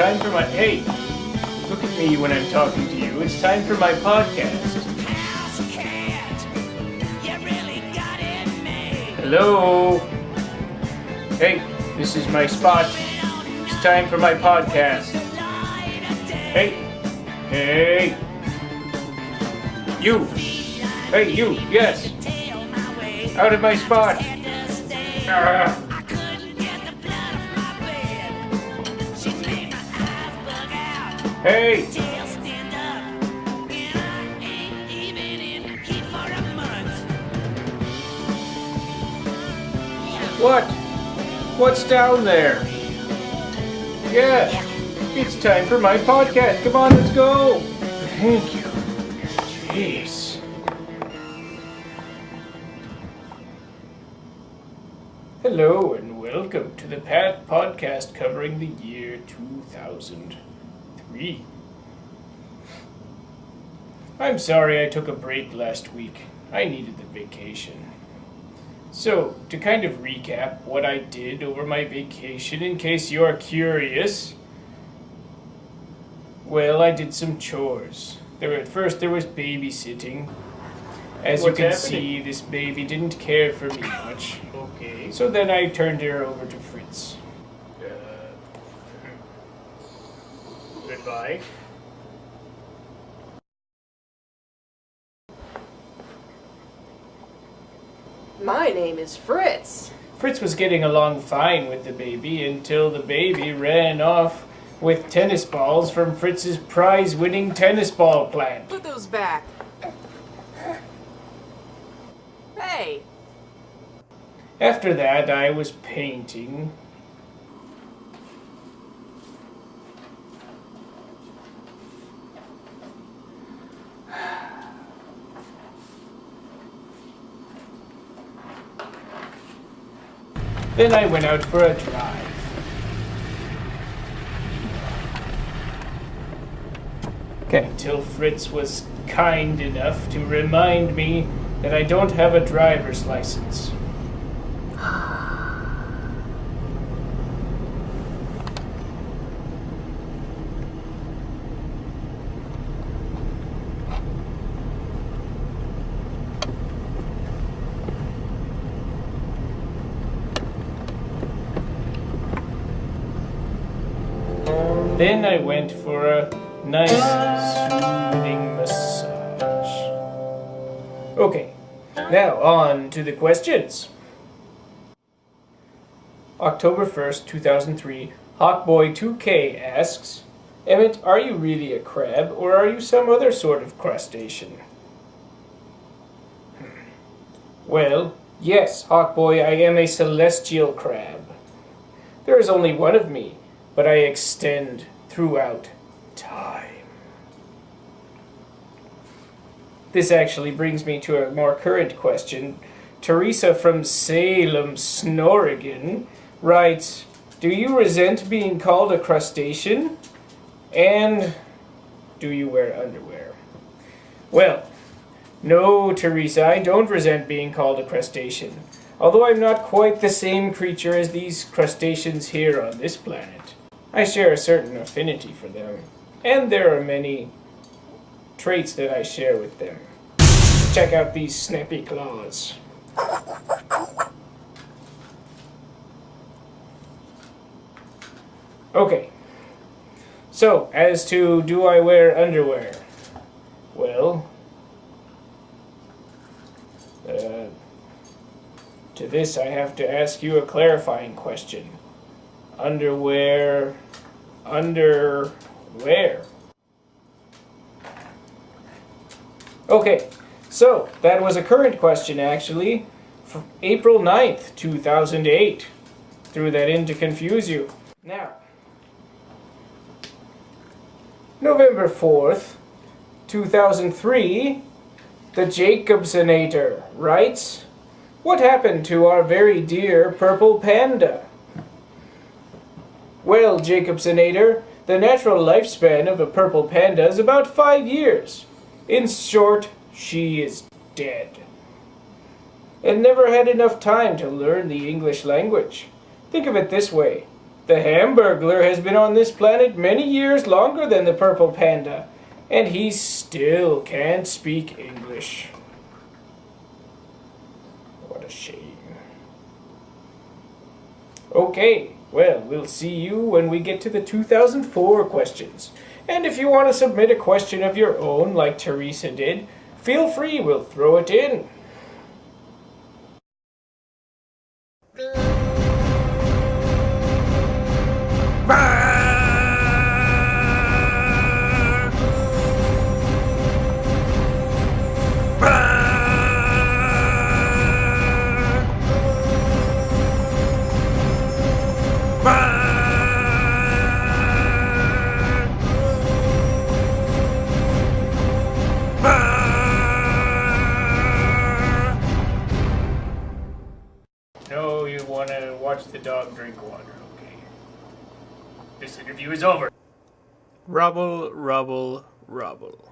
time for my... Hey, look at me when I'm talking to you. It's time for my podcast. Hello? Hey, this is my spot. It's time for my podcast. Hey. Hey. You. Hey, you. Yes. Out of my spot. Hey. What? What's down there? Yes, it's time for my podcast. Come on, let's go. Thank you. Jeez. Hello and welcome to the podcast covering the year 2003. I'm sorry I took a break last week. I needed the vacation. So, to kind of recap what I did over my vacation, in case you're curious, well, I did some chores. At first there was babysitting. As you can see, this baby didn't care for me much. Okay. So then I turned her over to Fritz. Goodbye. My name is Fritz. Fritz was getting along fine with the baby until the baby ran off with tennis balls from Fritz's prize-winning tennis ball plant. Put those back. Hey! After that, I was painting. Then I went out for a drive. Okay. Until Fritz was kind enough to remind me that I don't have a driver's license. Then I went for a nice soothing massage. Okay, now on to the questions. October 1st, 2003, Hawkboy2K asks, Emmett, are you really a crab or are you some other sort of crustacean? Well, yes, Hawkboy, I am a celestial crab. There is only one of me, but I extend throughout time. This actually brings me to a more current question. Teresa from Salem, Snorrigan writes, do you resent being called a crustacean? And do you wear underwear? Well, no, Teresa, I don't resent being called a crustacean. Although I'm not quite the same creature as these crustaceans here on this planet. I share a certain affinity for them, and there are many traits that I share with them. Check out these snappy claws. Okay, so as to do I wear underwear? Well, to this I have to ask you a clarifying question. Underwear. Okay, so that was a current question actually, from April 9th, 2008. Threw that in to confuse you. Now, November 4th, 2003, the Jacobsonator writes, what happened to our very dear purple panda? Well, Jacobsonator, the natural lifespan of a purple panda is about 5 years. In short, she is dead. And never had enough time to learn the English language. Think of it this way. The Hamburgler has been on this planet many years longer than the purple panda, and he still can't speak English. What a shame. Okay, well, we'll see you when we get to the 2004 questions. And if you want to submit a question of your own, like Teresa did, feel free, we'll throw it in. No, you want to watch the dog drink water, okay? This interview is over. Rubble, rubble, rubble.